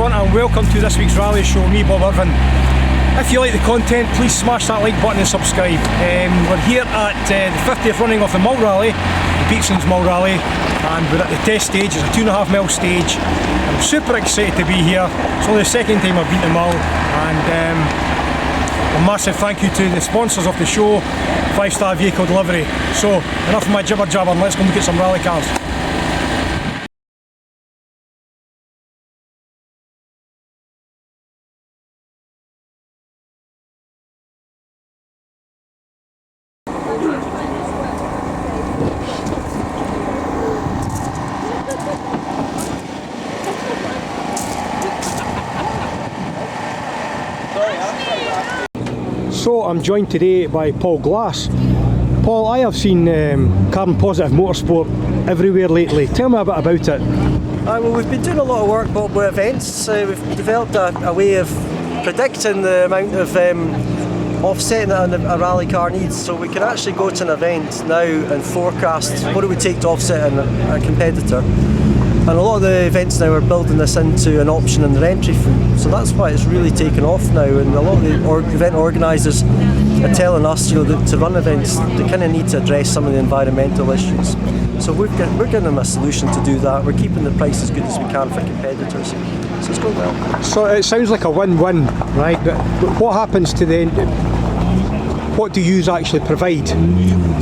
everyone, and welcome to this week's rally show. Me, Bob Irvin. If you like the content, please smash that like button and subscribe. We're here at the 50th running of the Mull Rally, the Beatslands Mull Rally, and we're at the test stage. It's a 2.5 mile stage. I'm super excited to be here. It's only the second time I've been to Mull, and a massive thank you to the sponsors of the show, 5-Star Vehicle Delivery. So, enough of my jibber jabber, and let's go and look at some rally cars. So I'm joined today by Paul Glass. Paul, I have seen carbon positive motorsport everywhere lately. Tell me a bit about it. Well, we've been doing a lot of work, Bob, with events. We've developed a way of predicting the amount of offsetting that a rally car needs. So we can actually go to an event now and forecast what it would take to offset a competitor. And a lot of the events now are building this into an option in their entry fee. So that's why it's really taken off now, and a lot of the event organisers are telling us, that to run events, they kind of need to address some of the environmental issues. So we're giving them a solution to do that. We're keeping the price as good as we can for competitors. So it's going well. So it sounds like a win-win, right? But what happens to the end? What do you actually provide?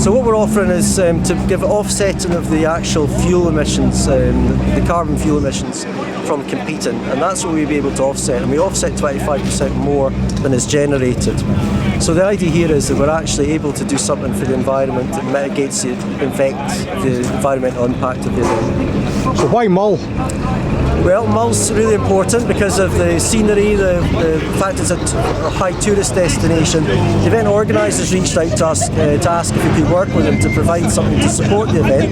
So what we're offering is to give offsetting of the actual fuel emissions, the carbon fuel emissions from competing, and that's what we'll be able to offset, and we offset 25% more than is generated. So the idea here is that we're actually able to do something for the environment that mitigates the environmental impact of the event. So why Mull? Well, Mull's really important because of the scenery, the fact it's a high tourist destination. The event organisers reached out to us to ask if we could work with them to provide something to support the event.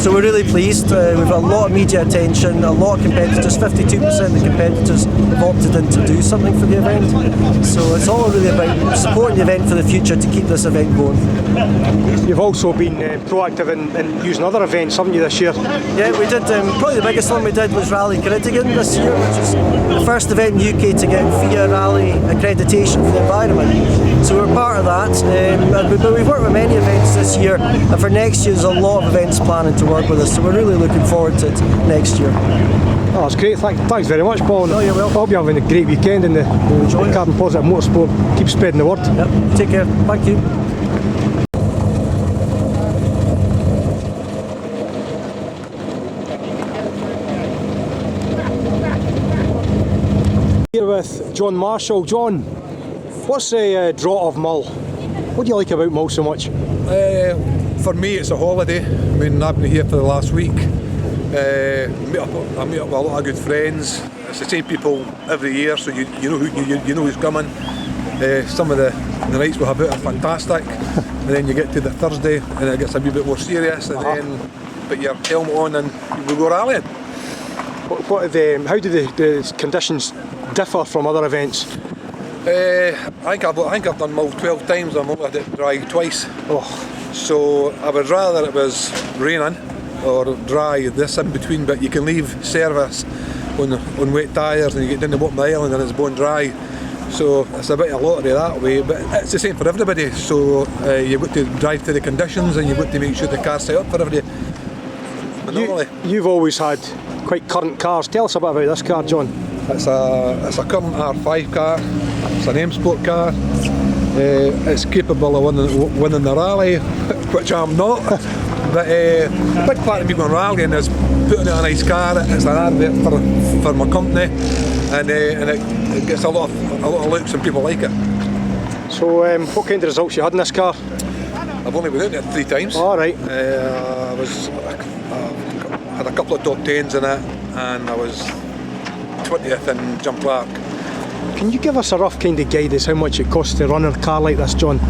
So we're really pleased. We've got a lot of media attention, a lot of competitors, 52% of the competitors have opted in to do something for the event. So it's all really about supporting the event for the future to keep this event going. You've also been proactive in using other events, haven't you, this year? Yeah, we did. Probably the biggest one we did was Rally Cardigan this year, which was the first event in the UK to get FIA Rally accreditation for the environment. So we're part of that, but we've worked with many events this year, and for next year there's a lot of events planning to work with us, so we're really looking forward to it next year. Oh, that's great. Thanks very much, Paul. No, you're welcome. I hope you're having a great weekend in the carbon positive motorsport. Keep spreading the word. Yep. Take care. Thank you. Here with John Marshall. John, what's the draw of Mull? What do you like about Mull so much? For me, it's a holiday. I mean, I've been here for the last week. I meet up with a lot of good friends. It's the same people every year, so you know who's coming. Some of the nights we'll have out are fantastic, and then you get to the Thursday and it gets a wee bit more serious, and then put your helmet on and we go rallying. How do the conditions differ from other events? I think I've done Mull 12 times. I've only had it dry twice. Oh. So I would rather it was raining or dry, this in between, but you can leave service on wet tyres and you get down the bottom of the island and it's bone dry. So it's a bit of a lottery that way, but it's the same for everybody. So you've got to drive to the conditions and you've got to make sure the car's set up for everybody. You've always had quite current cars. Tell us a bit about this car, John. It's a current R5 car. It's an M Sport car. It's capable of winning the rally, which I'm not. But a big part of me going rallying is putting out a nice car. It's an advert for my company, and it gets a lot of looks and people like it. So what kind of results you had in this car? I've only been out in it 3 times. All right. I had a couple of top 10s in it, and I was 20th in Jump Clark. Can you give us a rough kind of guide as how much it costs to run a car like this, John?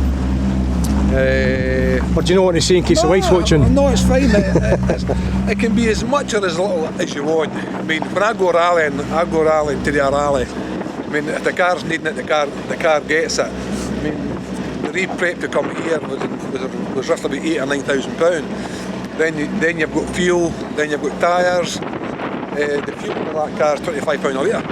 Or do you know what to say in case the wife's watching? No, it's fine. It can be as much or as little as you want. I mean, when I go rallying to do a rally. I mean, if the car's needing it, the car gets it. I mean, the re-prep to come here was roughly about £8,000 or £9,000. Then you've got fuel, then you've got tyres. The fuel for that car is £25 a litre.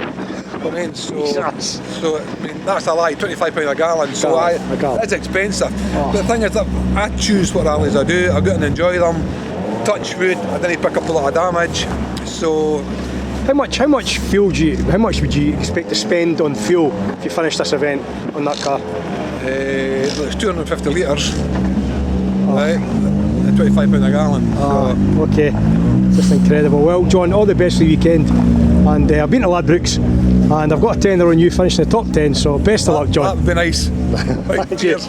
I mean, so Jesus. I mean, that's a lie. £25 a gallon. So A gallon. it's expensive. Oh. But the thing is that I choose what rallies I do. I go and enjoy them. Touch wood. I didn't pick up a lot of damage. So. How much how much would you expect to spend on fuel if you finish this event on that car? Well, it's 250 litres. Right. At £25 a gallon. So. Okay. Just incredible. Well, John, all the best for the weekend. And I've been to Ladbrokes and I've got a tender on you finishing the top 10, so best of luck, John. That would be nice. Right, cheers.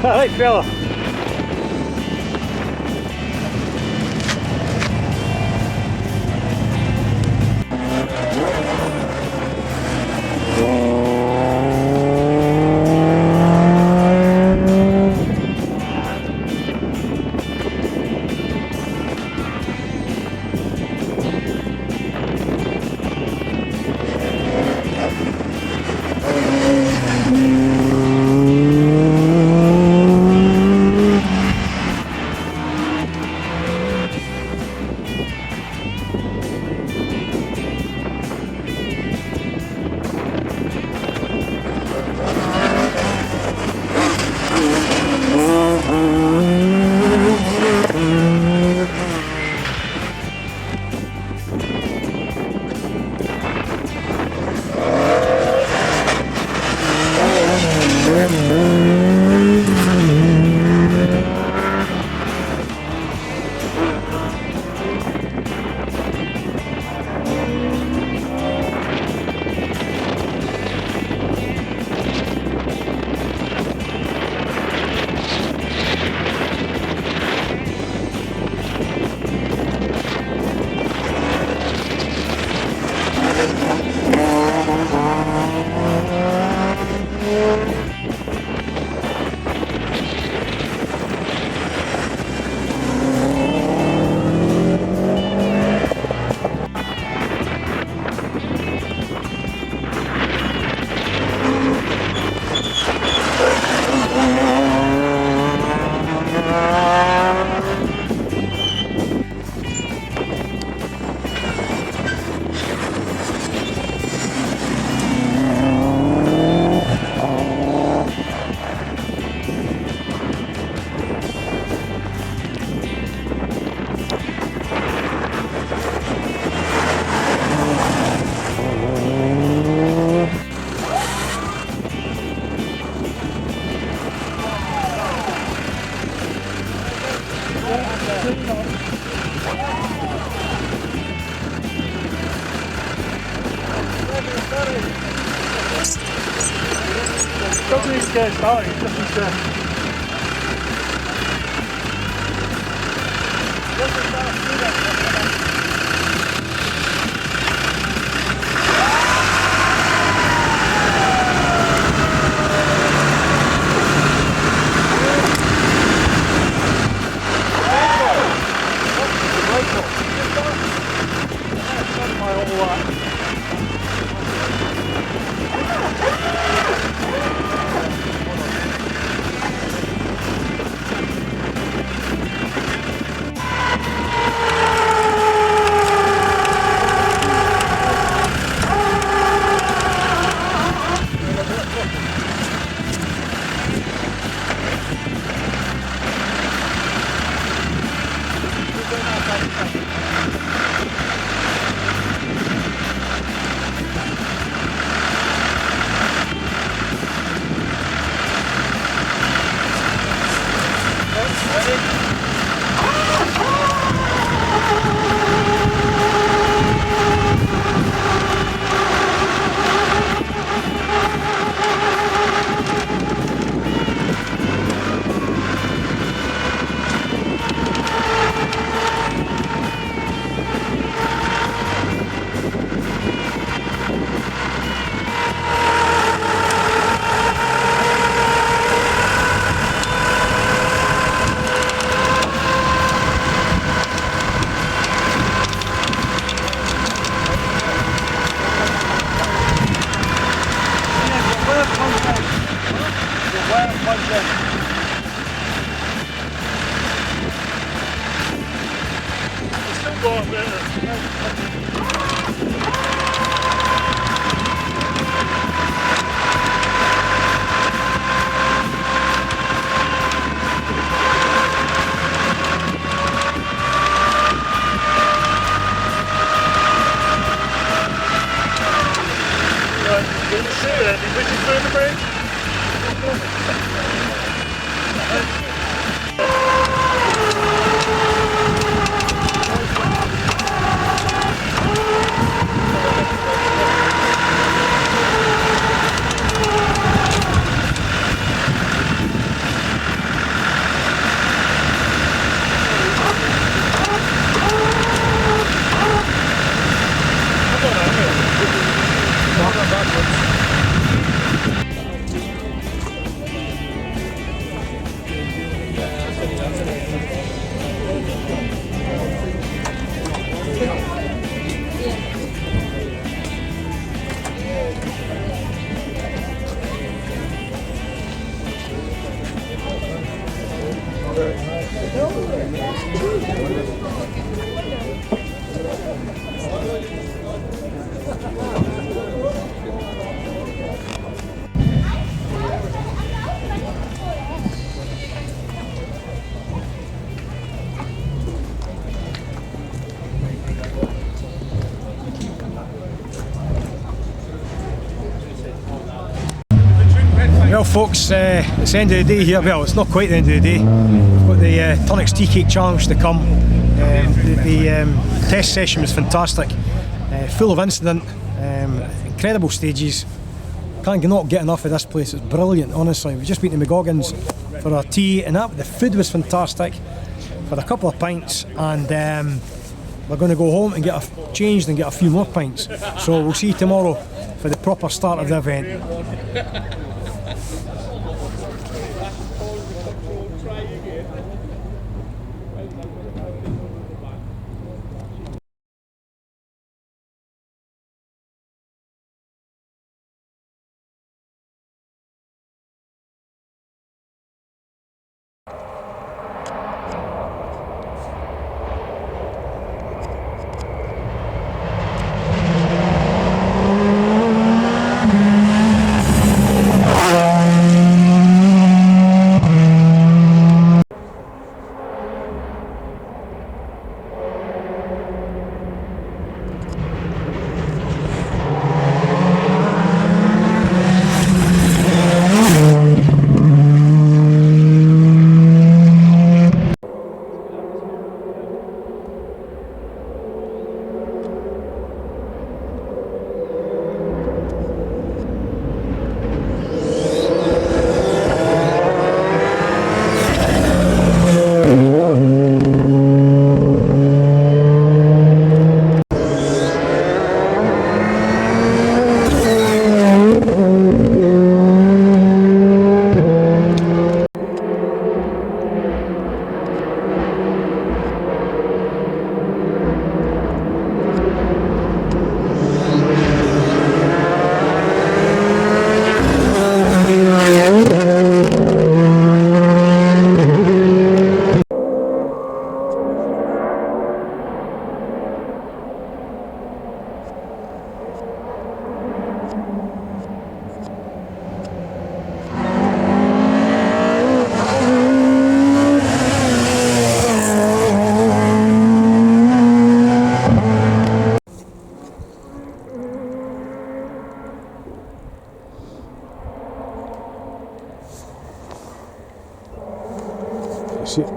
Alright fella. Doesn't need to get started, it just needs to... Can you see it? You pushing through the bridge? Well folks, it's the end of the day here. Well, it's not quite the end of the day. We've got the Turnix Tea Cake Challenge to come. The test session was fantastic, full of incident, incredible stages. Can't not get enough of this place, it's brilliant honestly. We've just been to McGoggin's for our tea and the food was fantastic, for a couple of pints, and we're going to go home and get changed and get a few more pints. So we'll see you tomorrow for the proper start of the event. See it.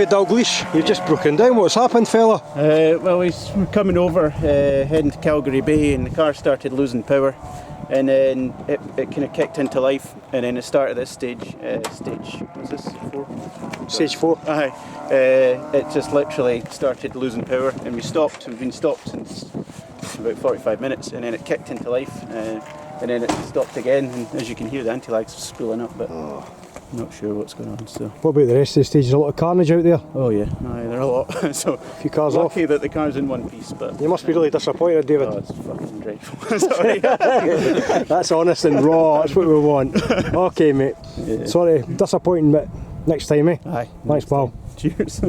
David Dalglish, you've just broken down. What's happened, fella? Well, we were coming over, heading to Calgary Bay, and the car started losing power, and then it kind of kicked into life, and then it started this stage, what's this, 4? Stage 4. Aye. It just literally started losing power, and we've been stopped since about 45 minutes, and then it kicked into life, and then it stopped again, and as you can hear, the anti-lag's spooling up, but I'm not sure what's going on. So. What about the rest of the stage? There's a lot of carnage out there. Oh yeah, aye, there are a lot. So a few cars lucky off. that the car's in one piece, but You must be really disappointed, David. oh, it's fucking dreadful. Sorry. That's honest and raw, that's what we want. Okay, mate. Yeah. Sorry, disappointing, but next time, eh? Aye. Thanks, pal. Cheers.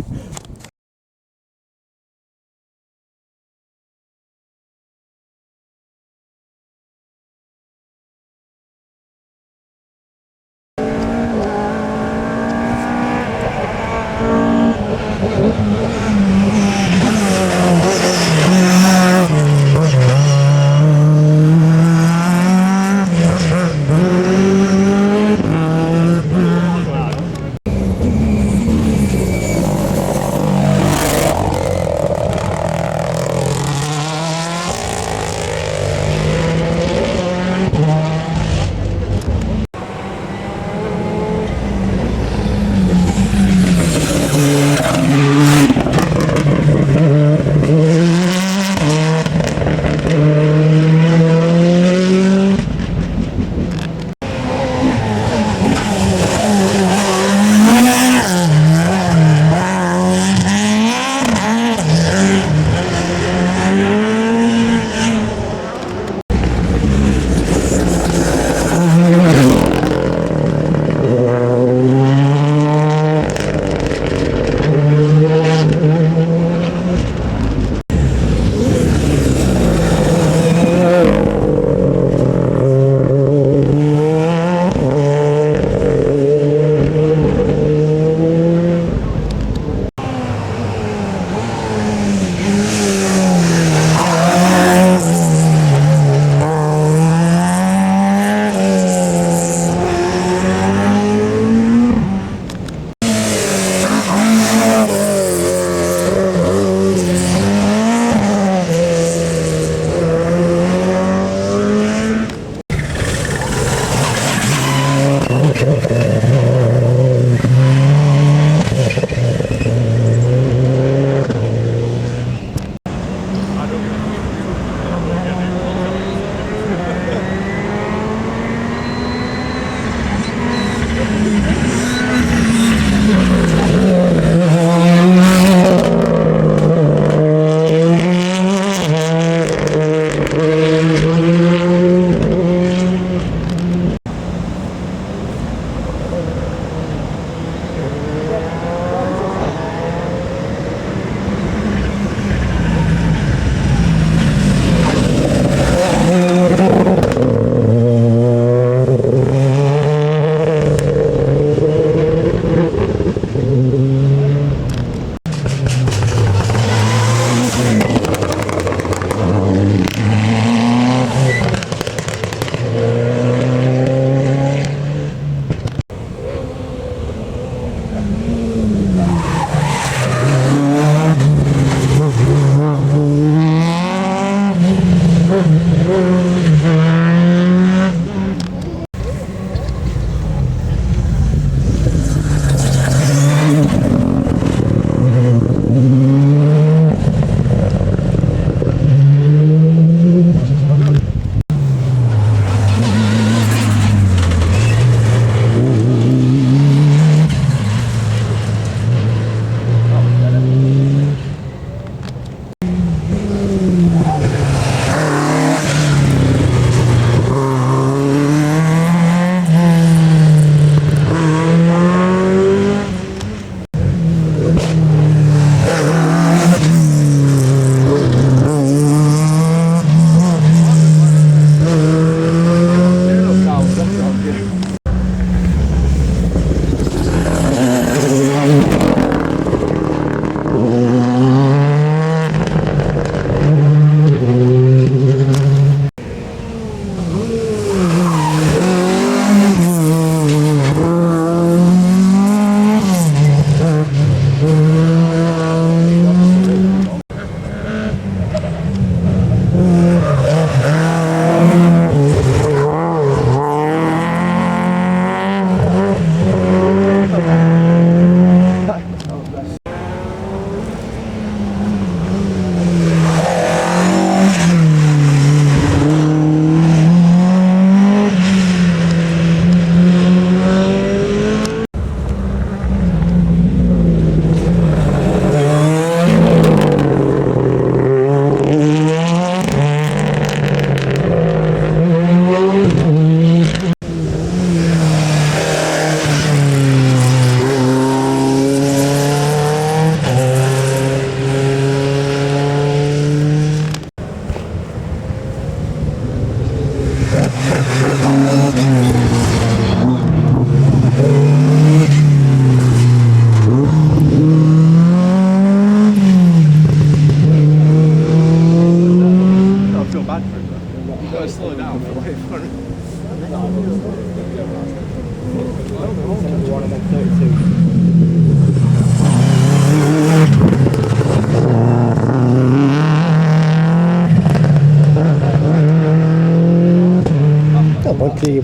Tá bom, que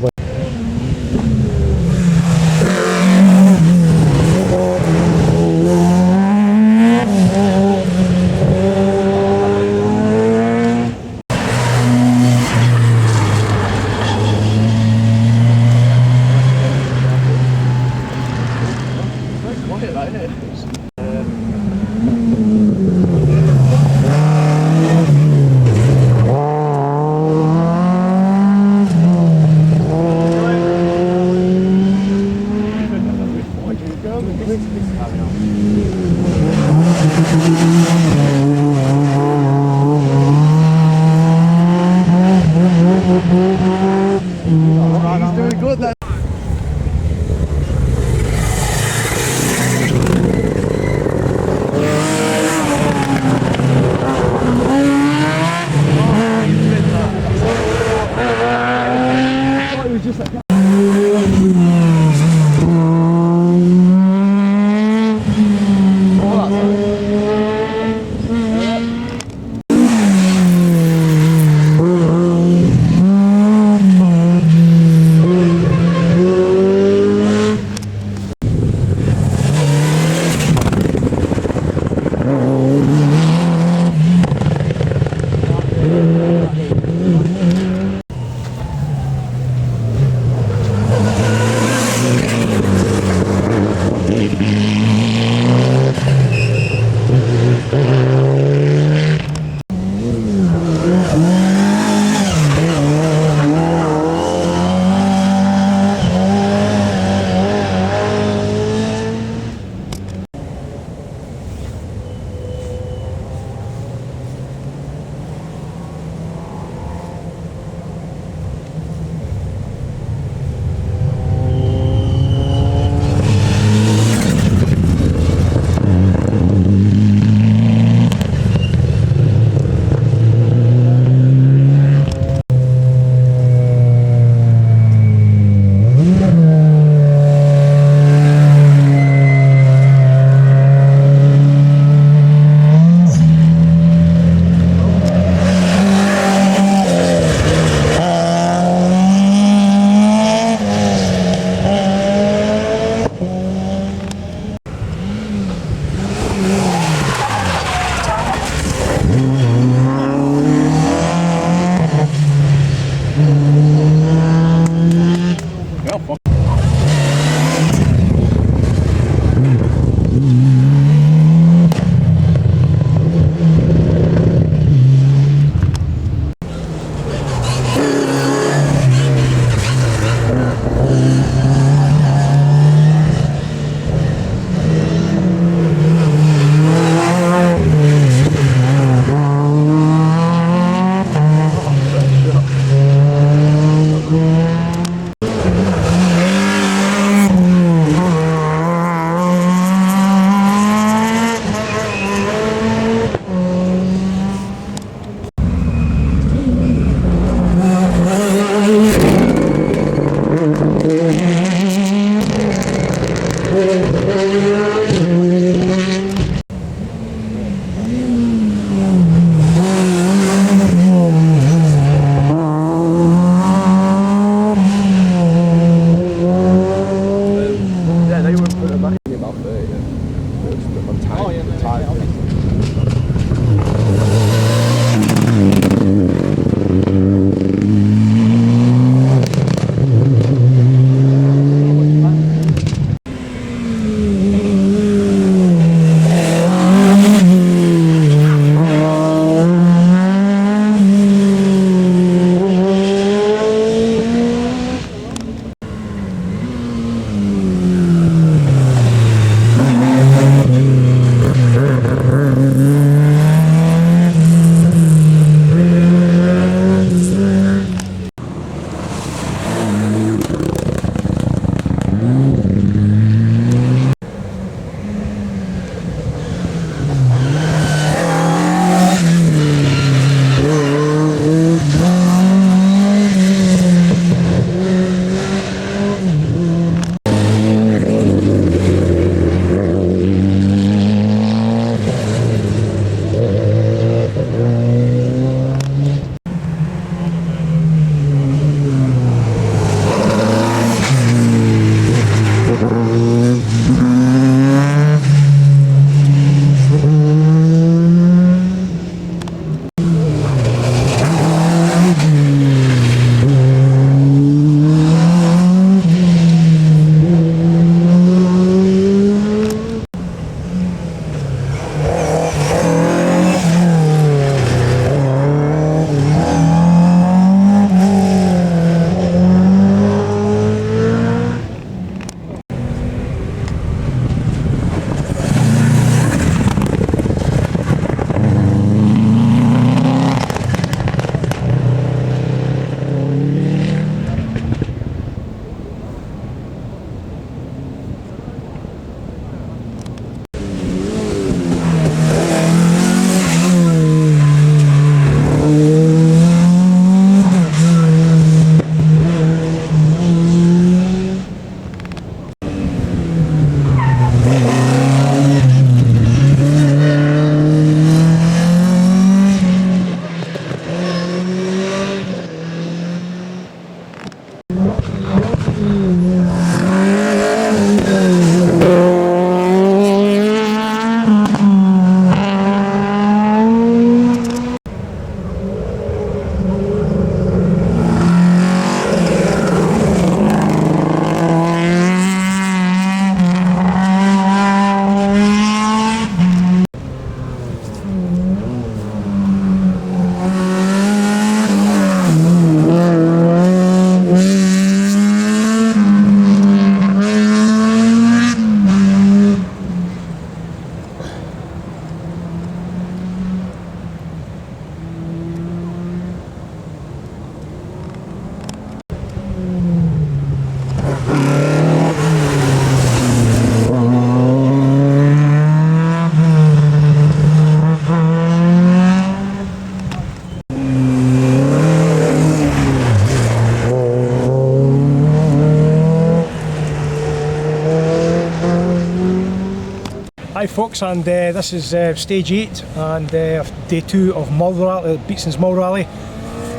Hi folks, and this is stage 8 and day 2 of Mull Rally, Beatson's Mull Rally.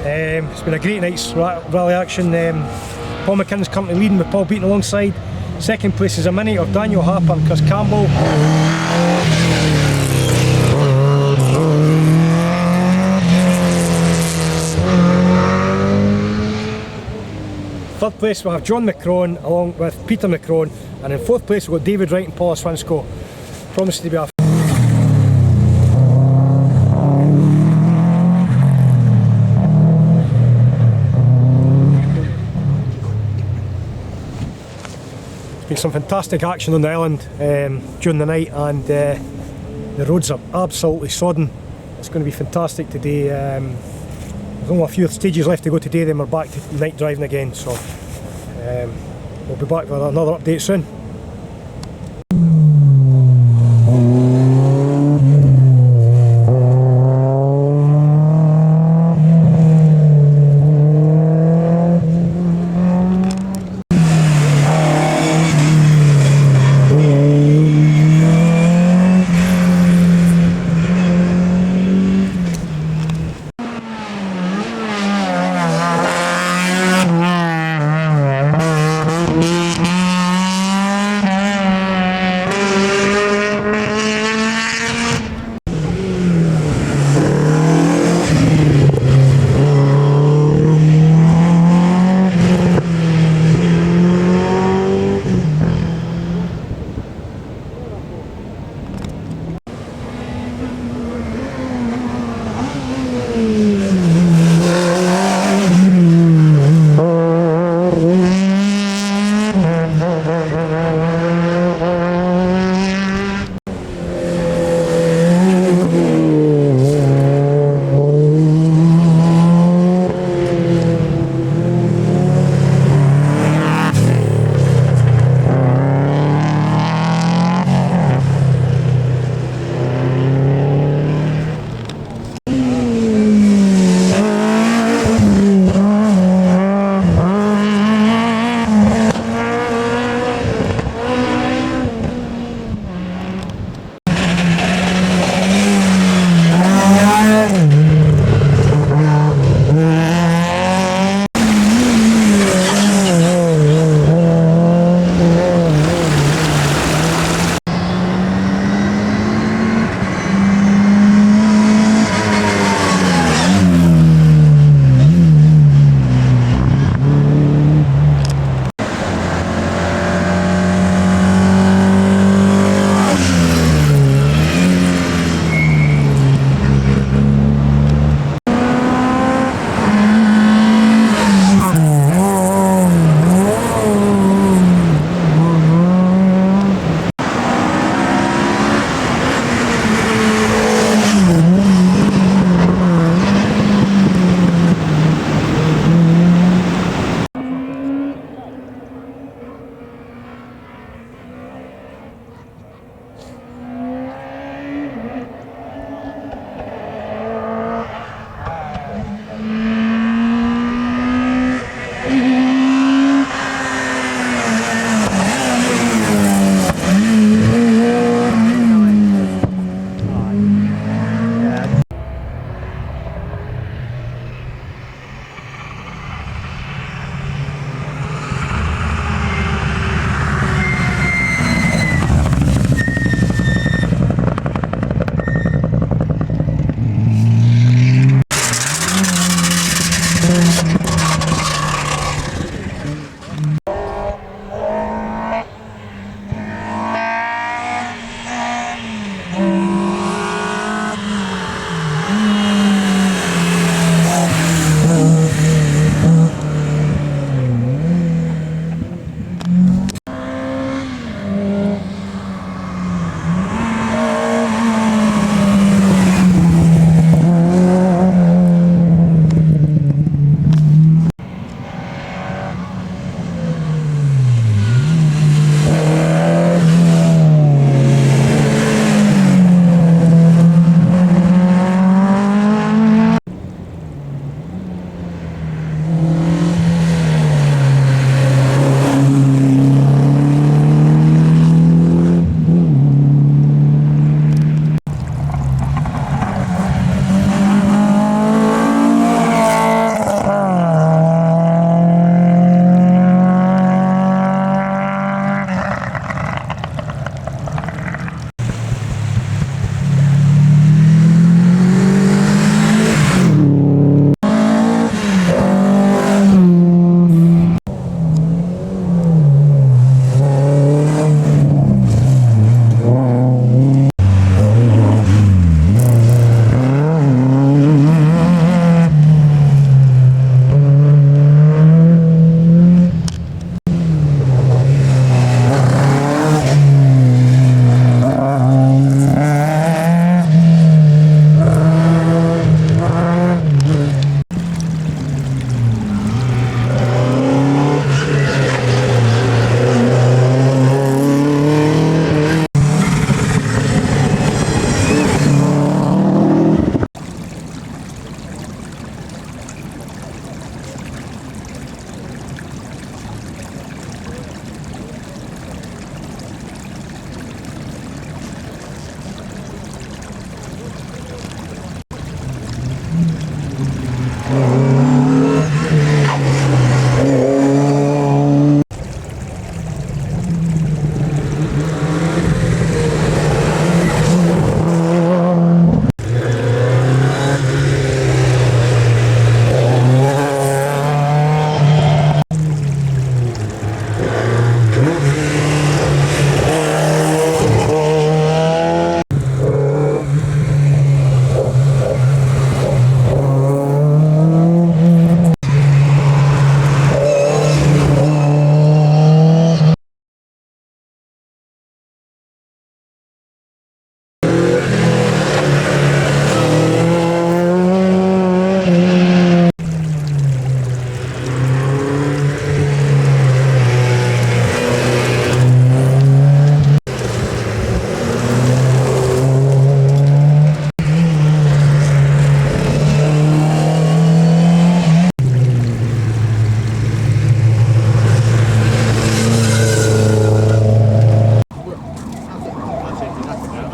It's been a great night's rally action. Paul McKinnon's currently leading with Paul Beaton alongside. Second place is a mini of Daniel Harper and Chris Campbell. Third place we have John McCrone along with Peter McCrone, and in fourth place we've got David Wright and Paula Swinsko. Promises to be a There's been some fantastic action on the island during the night, and the roads are absolutely sodden. It's going to be fantastic today. There's only a few stages left to go today, then we're back to night driving again, so we'll be back with another update soon.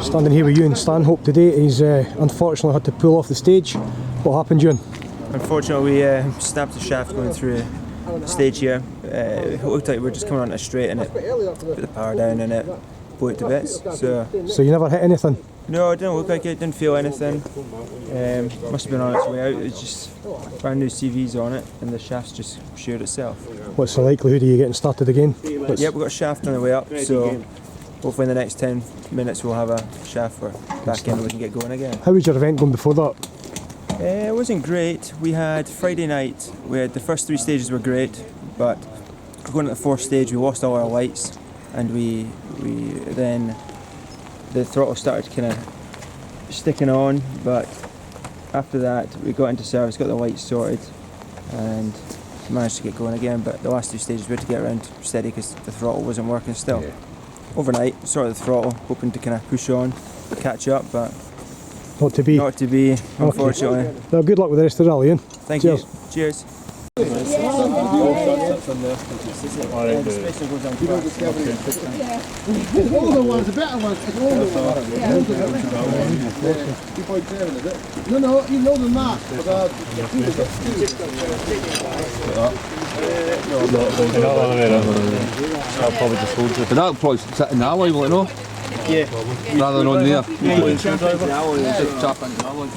Standing here with you and Stanhope today. He's unfortunately had to pull off the stage. What happened, Ewan? Unfortunately, we snapped the shaft going through the stage here. It looked like we were just coming on a straight and it put the power down and it blew it to bits. So you never hit anything? No, it didn't look like it, didn't feel anything. Must have been on its way out. It's just brand new CVs on it and the shaft's just sheared itself. What's the likelihood of you getting started again? Yep, we've got a shaft on the way up, so hopefully in the next 10 minutes we'll have a shaft for back in and we can get going again. How was your event going before that? It wasn't great. We had Friday night, the first 3 stages were great, but going to the 4th stage we lost all our lights and we then the throttle started kind of sticking on, but after that we got into service, got the lights sorted and managed to get going again, but the last 2 stages we had to get around steady because the throttle wasn't working still. Yeah. Overnight, sorted the throttle, hoping to kind of push on, catch up, but not to be. Not to be, unfortunately. Okay. Well, good luck with the rest of the rally, Ian. Thank Cheers. you. Cheers. Older ones, the better ones. No, you know the map. But that'll probably sit in the alloy, will it not? Yeah. Rather than on there. Yeah, you can jump over. Just tap into the alloy.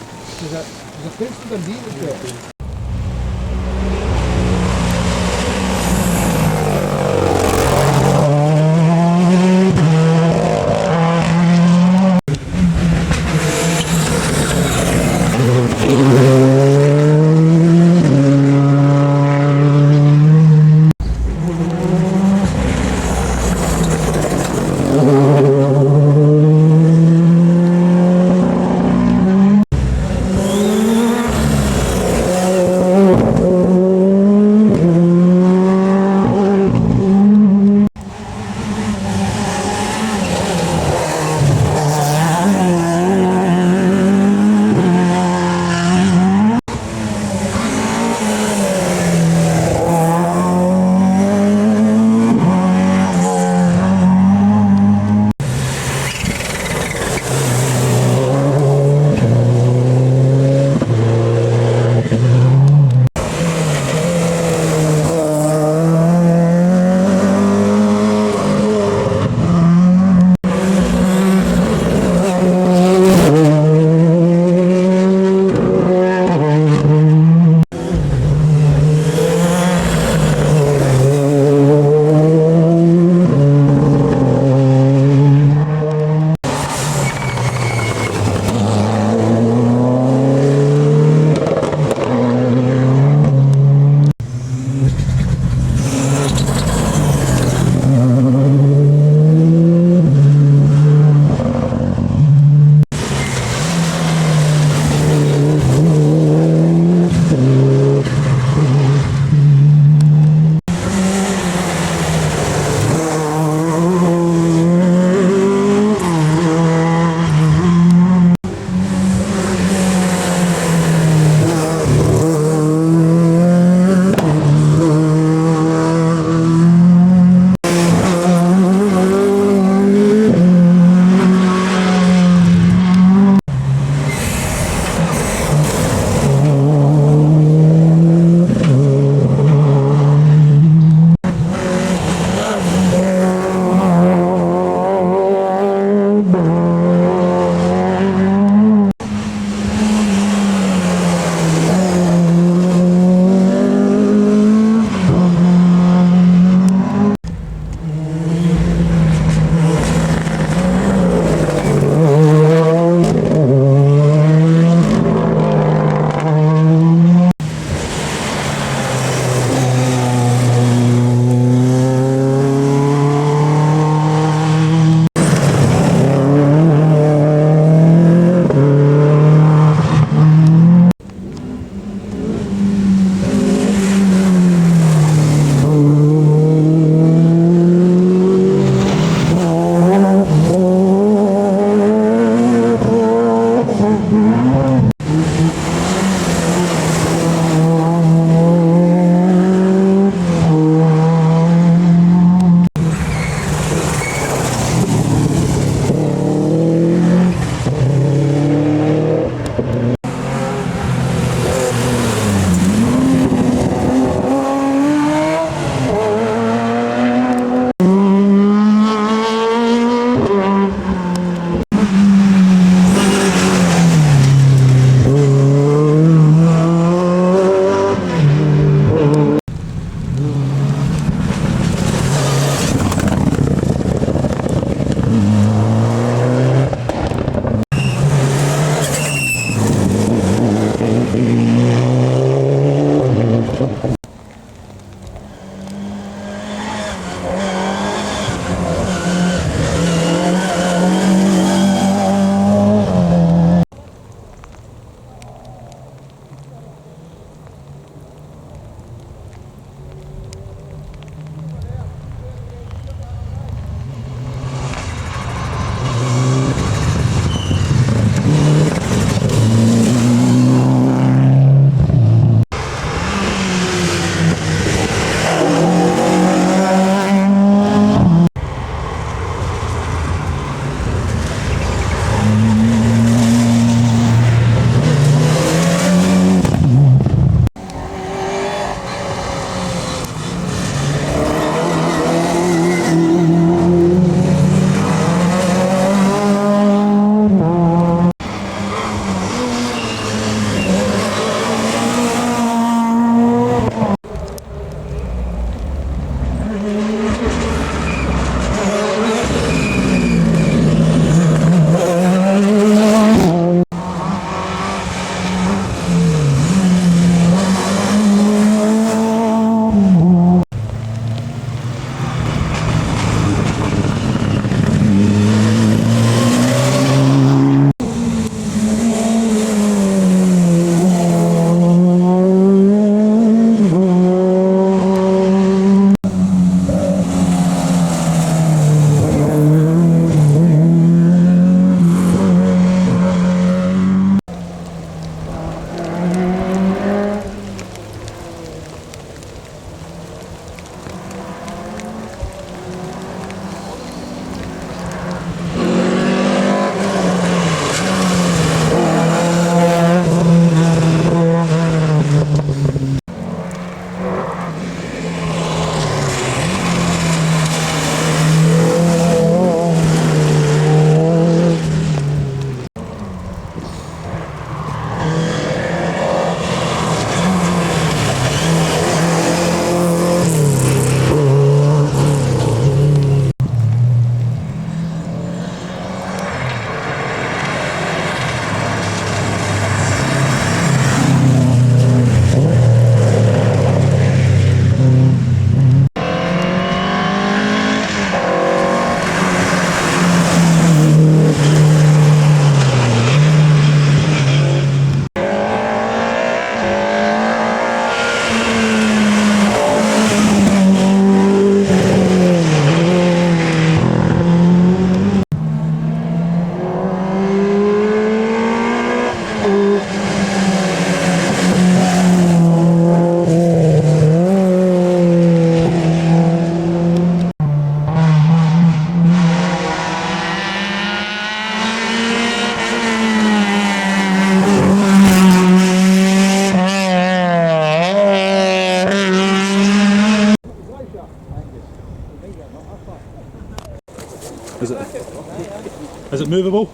Is it movable?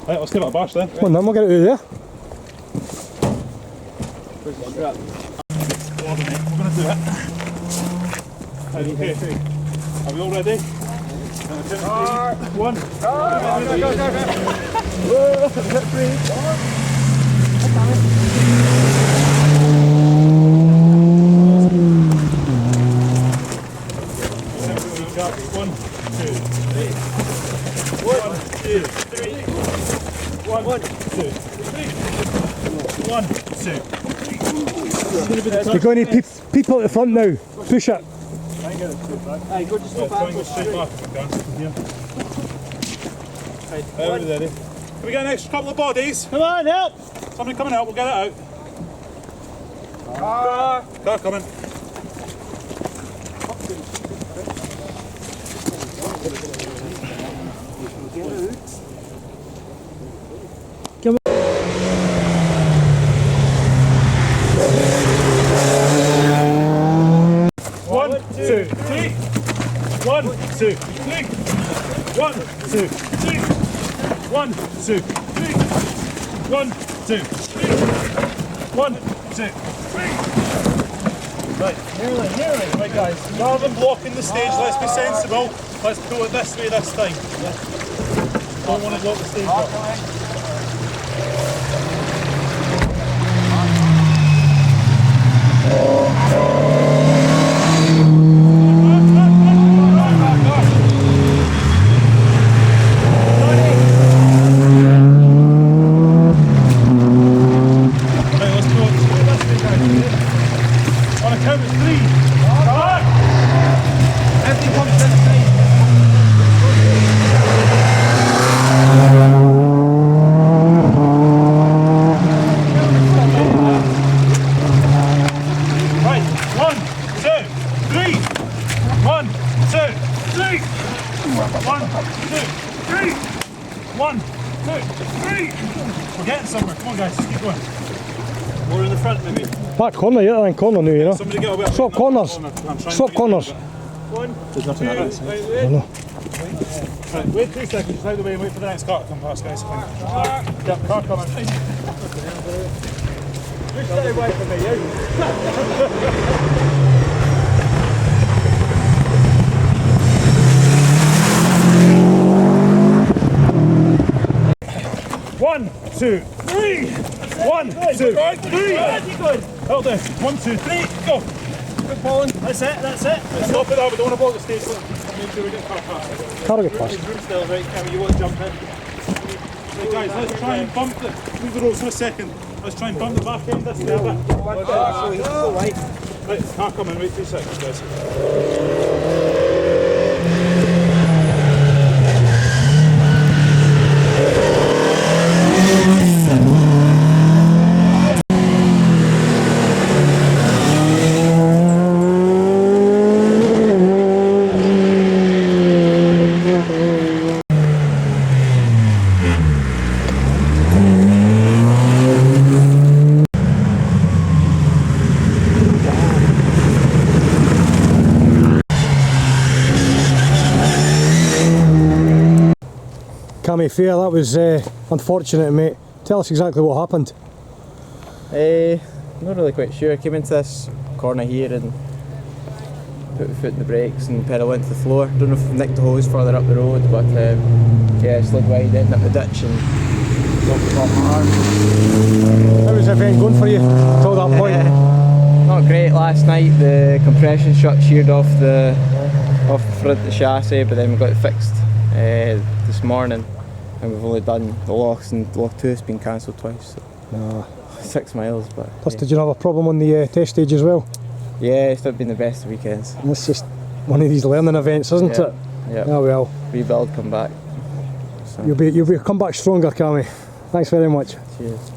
Right, let's give it a bash then. Come on then, we'll get it out of there. We're going to do it. Right, okay. Are we all ready? One. One, two, three. One, two, three. One, two, three. One, two. You're going to people at the front now. Push it. Try and go straight back if we can. Here. Right, ready. Can we get an extra couple of bodies? Come on, help! Somebody coming out, we'll get it out. Car coming. One, two, three. One, two, three. One, two, three. One, two, three. One, two, three. One, two, three. Right, nearly. Right, guys. Rather than blocking the stage, let's be sensible. Let's pull it this way this time. Don't want to block the stage up. One, two, three. We're getting somewhere. Come on, guys. Keep going. More in the front, maybe. Back corner, yeah, then corner now, you know. Somebody get away. Swap corners. Swap corners. One. There's nothing like this. Wait. Right, wait 2 seconds. Just out the way and wait for the next car to come past, guys. Yep, car coming. Just stay away from me, you. One, two, three. One, two, three. Hold on. 1, 2, 3. Go. Good bowling. That's it. Stop it now. We don't want to block the stage. Make sure we get car past. Car will get past. Still, right, Cammy, you won't jump in. Right, guys, let's try and bump it. Move the ropes for a second. Let's try and bump the back end this way a bit. Right, car coming. Wait 2 seconds, guys. Cammy, fair, that was unfortunate, mate. Tell us exactly what happened. Not really quite sure. I came into this corner here and put my foot in the brakes and pedal into the floor. Don't know if I nicked the hose further up the road, but yeah, slid wide, ended up in the ditch and knocked off my arm. How was the event going for you till that point? Not great last night. The compression strut sheared off the front of the chassis, but then we got it fixed this morning, and we've only done the locks, and lock 2 has been cancelled twice. So. No. 6 miles, but Plus, yeah. did you have a problem on the test stage as well? Yeah, it's not been the best of weekends. And it's just one of these learning events, isn't it? Yeah. Oh well. Rebuild, come back. So. You'll be come back stronger, Cammy. Thanks very much. Cheers.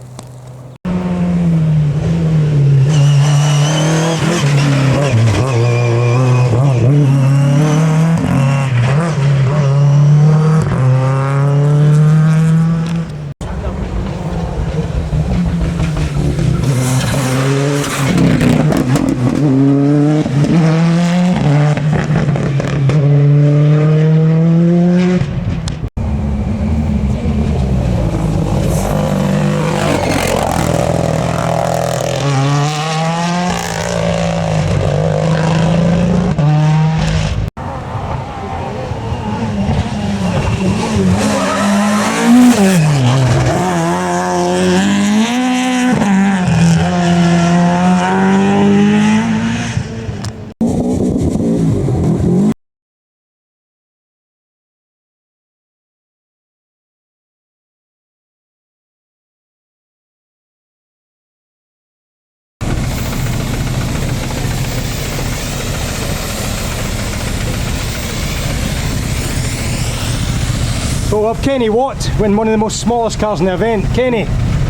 So we've Kenny Watt winning one of the most smallest cars in the event. Kenny,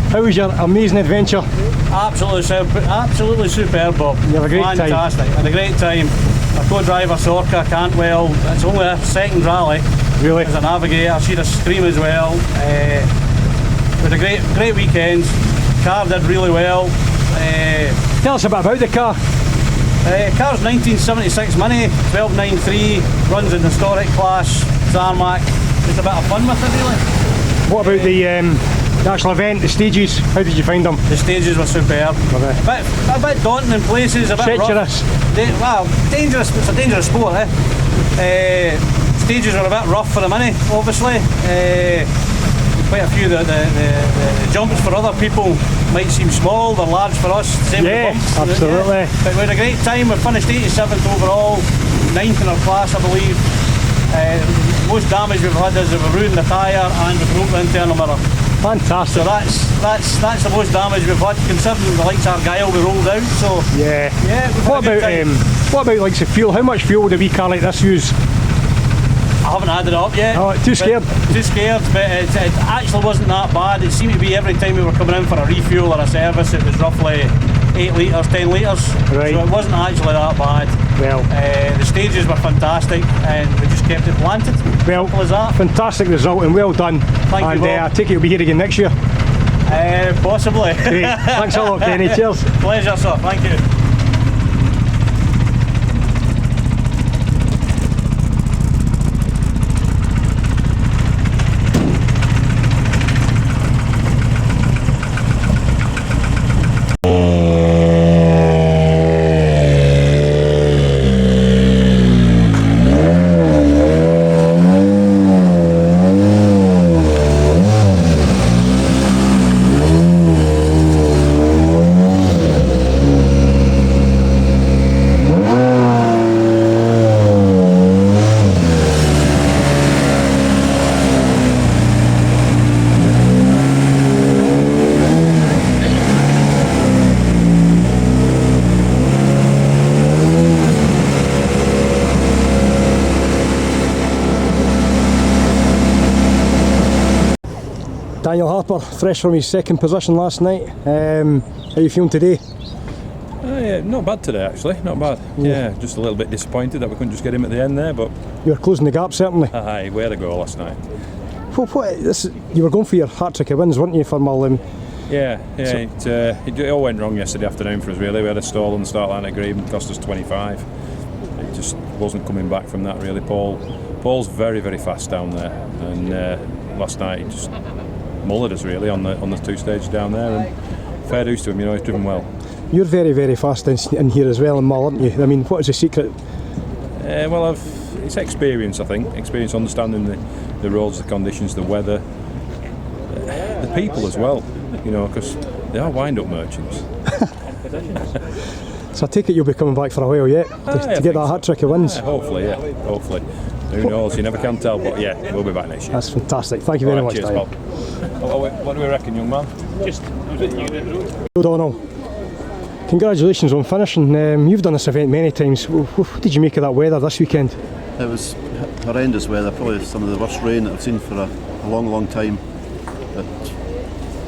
how was your amazing adventure? Absolutely superb, Bob. You have a great time. Fantastic. Had a great time. My co-driver Sorka Cantwell, it's only her second rally. Really? As a navigator, she had a scream as well. We had a great weekend. Car did really well. Tell us a bit about the car. Car's 1976 Mini, 1293, runs in historic class, tarmac. Just a bit of fun with it really. What about the actual event, the stages? How did you find them? The stages were superb. A bit daunting in places, a bit treacherous. Well, dangerous. It's a dangerous sport, stages were a bit rough for the Mini, obviously. Quite a few of the jumps for other people might seem small, they're large for us. Same with the bumps. Absolutely. But we had a great time. We finished 87th overall, 9th in our class, I believe. Most damage we've had is we've ruined the tyre and we've broken the internal mirror. Fantastic. So that's the most damage we've had, considering the likes of Argyle we rolled out. So yeah. We've What had a good about time. what about like the fuel? How much fuel would a wee car like this use? I haven't added it up yet. Oh, too scared? Too scared, but it actually wasn't that bad. It seemed to be every time we were coming in for a refuel or a service, it was roughly 8 litres, 10 litres. Right. So it wasn't actually that bad. Well, the stages were fantastic and we just kept it planted. well, Simple as that. fantastic result and well done. Thank you, and Bob. I take it you'll be here again next year. Possibly. Great. Thanks a lot, Kenny. Cheers. Pleasure, sir. Thank you. Daniel Harper, fresh from his second position last night. How are you feeling today? Yeah, not bad today actually, not bad. Yeah, just a little bit disappointed that we couldn't just get him at the end there, but You were closing the gap, certainly. aye, we had a go last night. You were going for your hat-trick of wins, weren't you, for Mull? Yeah, it all went wrong yesterday afternoon for us really. We had a stall on the start line at Green, cost us 25. It just wasn't coming back from that really. Paul's very, very fast down there, and last night he just mullered us really on the two stages down there, and fair dues to him, he's driven well. You're very, very fast in here as well in Mull, aren't you? I mean, what is the secret? Well, it's experience, I think. Experience understanding the roads, the conditions, the weather, the people as well, because they are wind-up merchants. So I take it you'll be coming back for a while yet, to get that hat-trick of wins. Hopefully. Who knows, you never can tell, but yeah, we'll be back next year. That's fantastic. Thank you very much, Cheers, Daniel. Bob. What do we reckon, young man? O'Donnell, congratulations on finishing. You've done this event many times. What did you make of that weather this weekend? It was horrendous weather, probably some of the worst rain that I've seen for a long, long time. But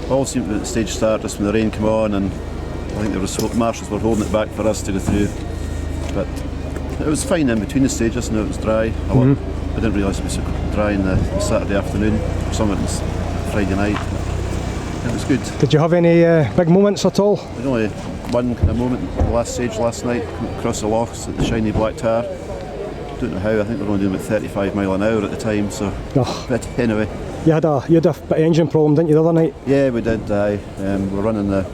all seemed to be at the stage start just when the rain came on, and I think the marshals were holding it back for us to go through. But it was fine in between the stages, and it was dry a lot. I didn't realise it was so dry on the Saturday afternoon, or some of it was Friday night. It was good. Did you have any big moments at all? There's only one kind of moment at the last stage last night, across the lochs at the shiny black tar. Don't know how, I think we were only doing about 35 mile an hour at the time, so but anyway. You had a bit of engine problem, didn't you, the other night? Yeah, we did. We were running the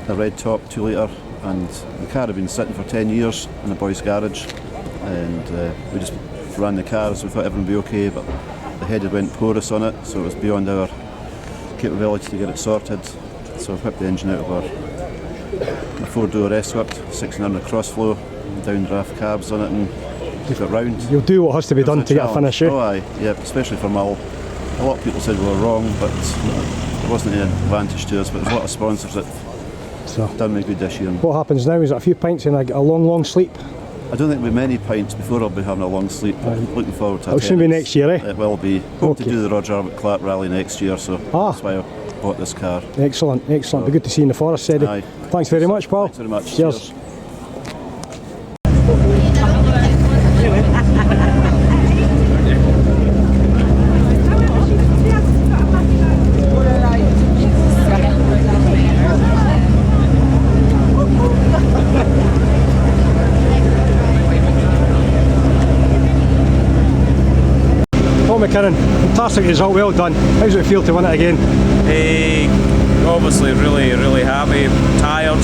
red top 2 litre, and the car had been sitting for 10 years in the boys' garage, and we just ran the car, so we thought everything would be okay, but the head had went porous on it, so it was beyond our capability to get it sorted. So we whipped the engine out of our 4-door Escort, 1600 crossflow, downdraft cabs on it, and took it round. You'll do what has to be done to get a finish, Oh aye, yeah, especially for Mull. A lot of people said we were wrong, but there wasn't any advantage to us, but there's a lot of sponsors that done me good this year. What happens now? Is it a few pints and a long, long sleep? I don't think we'll be many pints before I'll be having a long sleep. Looking forward to it. It'll soon be next year, eh? It will be. Hope to Okay. do the Roger Albert Clark Rally next year, so that's why I bought this car. Excellent, excellent. Be good to see you in the forest, Eddie. Aye. Thanks very much, Paul. Thanks very much. Cheers. Paul McKinnon, fantastic result, well done. How does it feel to win it again? Obviously really happy, tired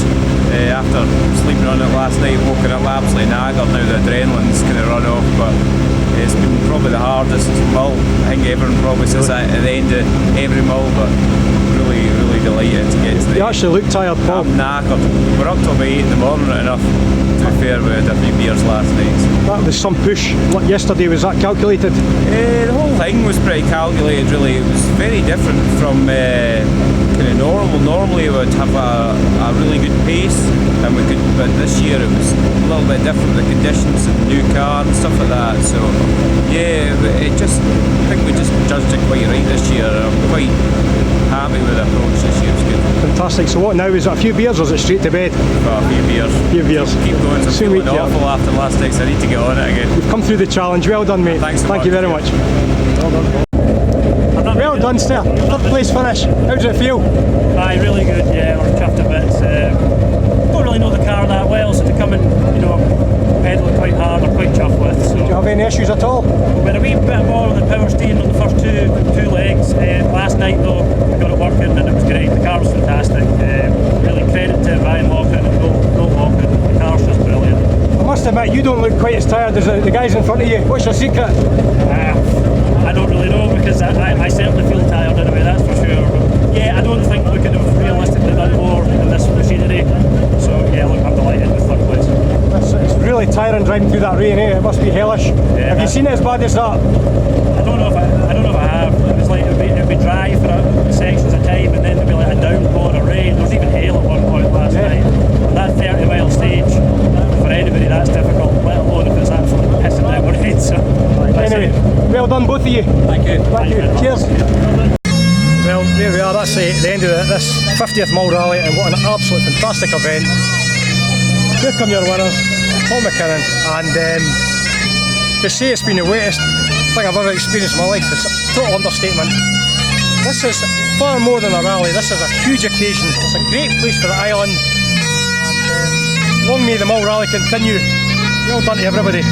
after sleeping on it last night, woken up absolutely knackered. Now the adrenaline's kind of run off, but it's been probably the hardest Mull. I think everyone probably says that at the end of every Mull, but really delighted to get to the You actually look tired, Paul. I'm knackered. We're up till about 8 in the morning enough. To be fair, we had a few beers last night. That was some push. Like yesterday, was that calculated? The whole thing was pretty calculated, really. It was very different from kind of normal. Normally we would have a really good pace, and we could. But this year it was a little bit different. The conditions and new car and stuff like that. So yeah, I think we just judged it quite right this year. I'm quite happy with the approach this year. It's good. Fantastic. So what now? Is it a few beers or is it straight to bed? Well, a few beers. Few beers. Keep going. So I'm Soon feeling week, yeah. awful after last night, so I need to get on it again. You've come through the challenge. Well done, mate. Thanks so Thank much. you very much. Well done, Steph. Third place finish. How does it feel? Aye, really good, yeah, we're chuffed a bit. Don't really know the car that well, so to come and, pedal it quite hard, I'm quite chuffed with. So. Do you have any issues at all? We had a wee bit more of the power steering on the first two legs. Last night though, we got it working and it was great. The car was fantastic. Really credit to Ryan Lockett and Bill Lockett. The car's just brilliant. I must admit, you don't look quite as tired as the guys in front of you. What's your secret? I don't really know because I certainly feel tired anyway, that's for sure. But yeah, I don't think we could have realistically done more in this machinery. So yeah, look, I'm delighted with third place. It's really tiring driving through that rain, eh? It must be hellish. Yeah, have you seen it as bad as that? I don't know if I have. It was like it'd be dry for sections of time, and then there'd be like a downpour of rain. There was even hail at one point last night. That 30-mile stage, for anybody, that's difficult. Let alone if it's absolutely pissing down with rain. So anyway, well done both of you. Thank you. Thank you. Cheers. Well, there we are. That's the end of this 50th Mull Rally, and what an absolute fantastic event. Here come your winners, Paul McKinnon, and to say it's been the wettest thing I've ever experienced in my life is a total understatement. This is far more than a rally. This is a huge occasion. It's a great place for the island, and long may the Mull Rally continue. Well done to everybody.